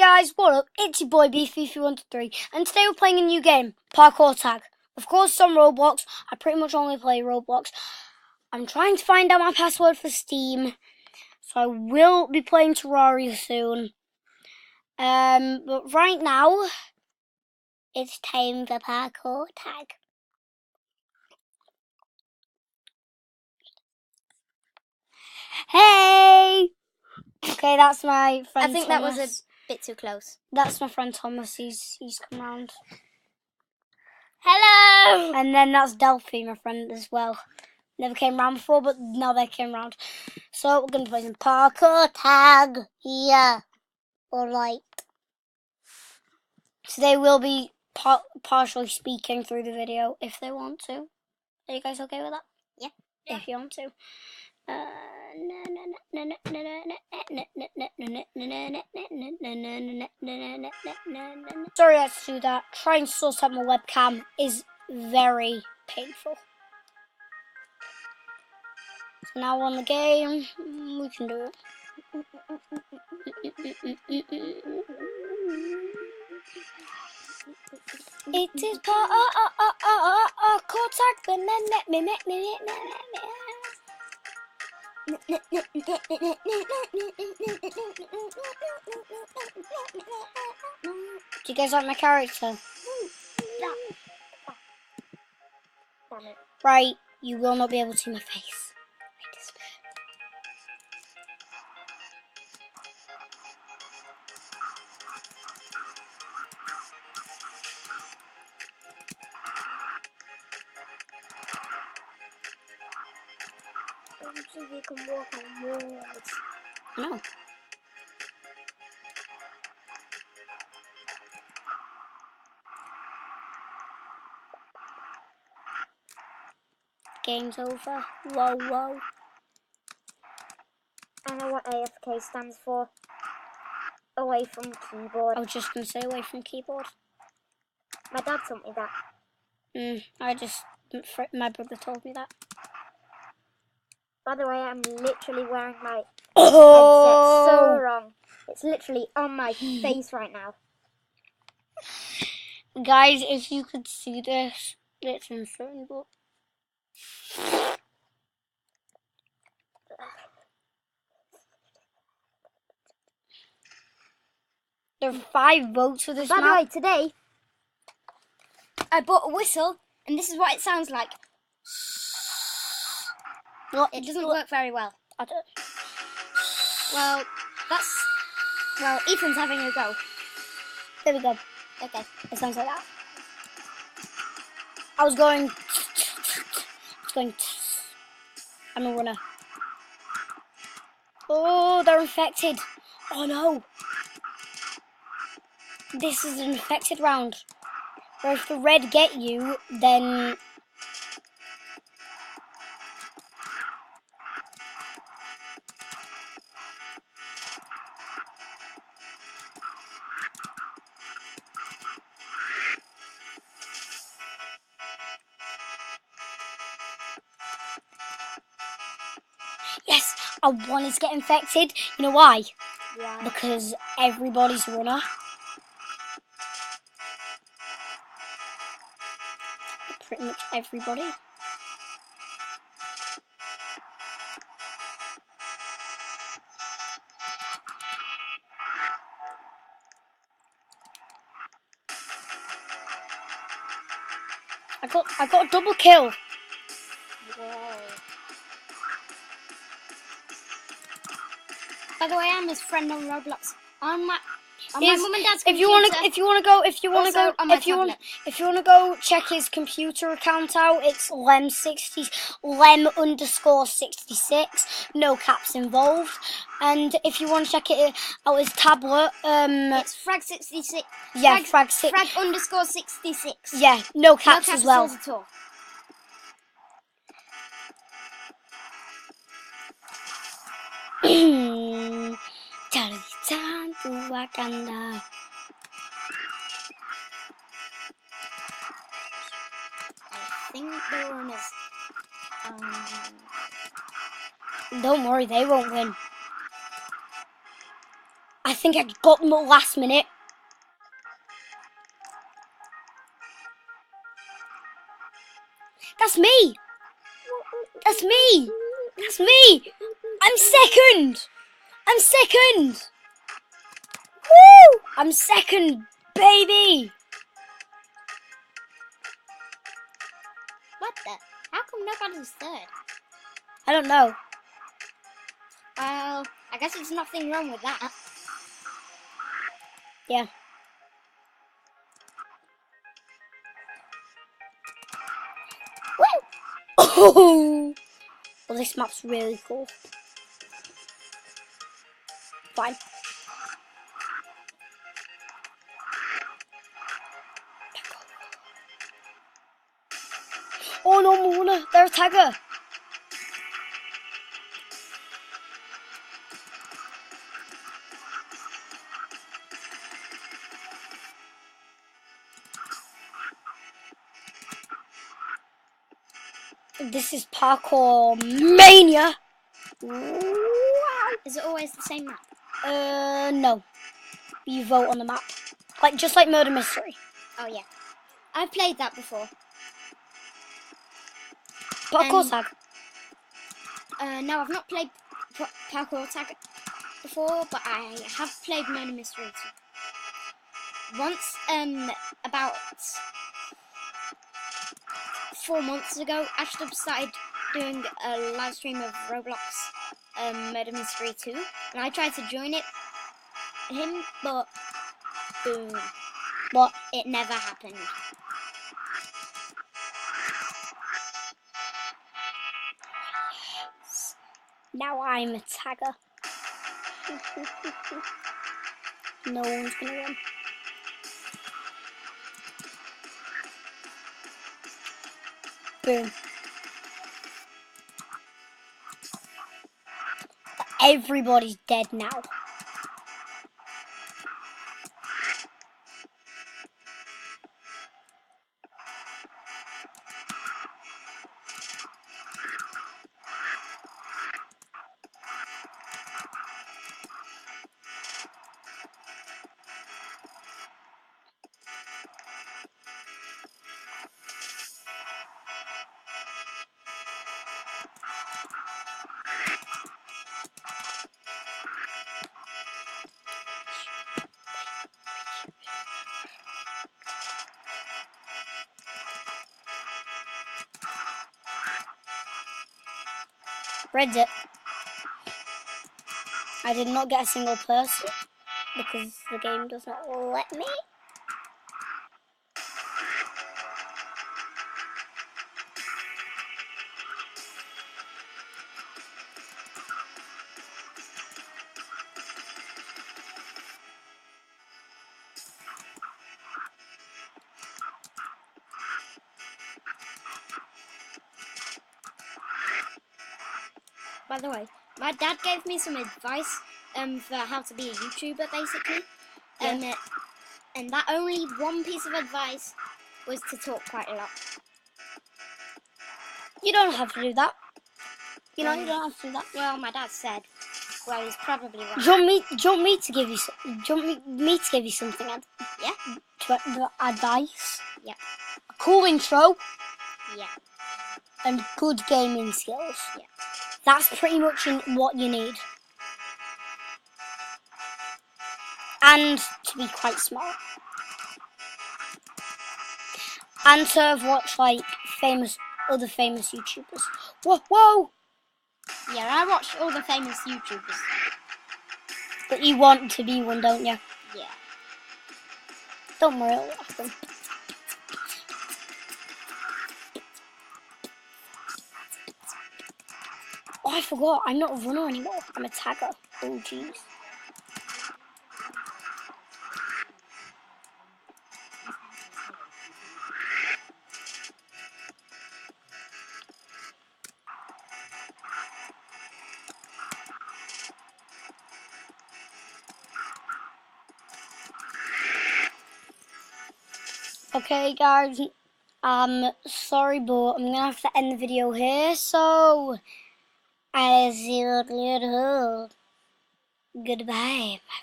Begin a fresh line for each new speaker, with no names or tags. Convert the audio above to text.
guys, what up? It's your boy Beefy313 and today we're playing a new game, Parkour Tag. Of course, some Roblox. I pretty much only play Roblox. I'm trying to find out my password for Steam, so I will be playing Terraria soon. But right now, it's time for Parkour Tag. Hey! Okay, that's my friend
I think
Thomas.
that was a bit too close.
That's my friend Thomas. He's come round.
Hello!
And then that's Delphi, my friend, as well. Never came round before, but now they came round. So we're going to play some Parkour Tag. Yeah. Alright. So they will be partially speaking through the video if they want to. Are you guys okay with that?
Yeah.
If you want to. Sorry I had to do that. Trying to sort out my webcam is very painful. So now on the game, we can do it. It is Parkour Tag. Do you guys like my character? Right, you will not be able to see my face.
You can walk on walls.
No. Game's over. Whoa, whoa.
I know what AFK stands for. Away from keyboard.
I was just going to say away from keyboard.
My dad told me that.
My brother told me that.
By the way, I'm literally wearing my
Oh!
headset so wrong. It's literally on my face right now.
Guys, if you could see this, it's insane, but... There are 5 votes for this
By the
map.
way, today, I bought a whistle, and this is what it sounds like.
What?
It doesn't work very well.
I don't...
Well, Ethan's having a go.
There we go.
Okay.
It sounds like that. I was going... I'm a runner. Oh, they're infected. Oh no. This is an infected round. Where if the red get you, then... Yes, I wanted to get infected. You know why?
Yeah.
Because everybody's a runner. Pretty much everybody. I got a double kill.
Whoa. By the way, I'm his friend on Roblox. On my mum and dad's computer.
If you wanna go check his computer account out, it's lem_66, no caps involved. And if you want to check it out his tablet,
it's frag66.
Yeah, frag6.
Frag_66.
Yeah, no caps as well.
At all.
Time to Wakanda.
I think the one is.
Don't worry, they won't win. I think I got them at last minute. That's me. That's me. That's me. I'm second. I'm second. Woo! I'm second, baby.
What the? How come nobody's third?
I don't know.
Well, I guess there's nothing wrong with that.
Yeah. Woo! Oh! Well, this map's really cool. Fine. Oh no, Mona, they're a tagger. This is parkour mania. Wow.
Is it always the same map?
No. You vote on the map. Like, just like Murder Mystery.
Oh, yeah. I've played that before.
Parkour tag.
No, I've not played Parkour Tag before, but I have played Murder Mystery too. Once, about 4 months ago, Ashdub started doing a live stream of Roblox Murder Mystery 2, and I tried to join him, but boom.
What?
It never happened.
Now I'm a tagger. No one's gonna win. Boom. Everybody's dead now. Reddit. I did not get a single person because the game does not let me.
By the way, my dad gave me some advice for how to be a YouTuber, basically.
Yeah.
And that only one piece of advice was to talk quite a lot.
You don't have to do that. You know, you don't have to do that.
Well, my dad said. Well, he's probably right.
Do you want me to give you? Do you want me to give you something?
Yeah.
Advice.
Yeah.
A cool intro
Yeah.
and good gaming skills.
Yeah.
That's pretty much what you need. And to be quite smart. And to have watched like other famous YouTubers. Whoa!
Yeah, I watch all the famous YouTubers.
But you want to be one, don't you?
Yeah.
Don't worry, it'll happen. Oh, I forgot. I'm not a runner anymore. I'm a tagger. Oh, jeez. Okay, guys. Sorry, but I'm gonna have to end the video here. So, I'll see you later. Goodbye, my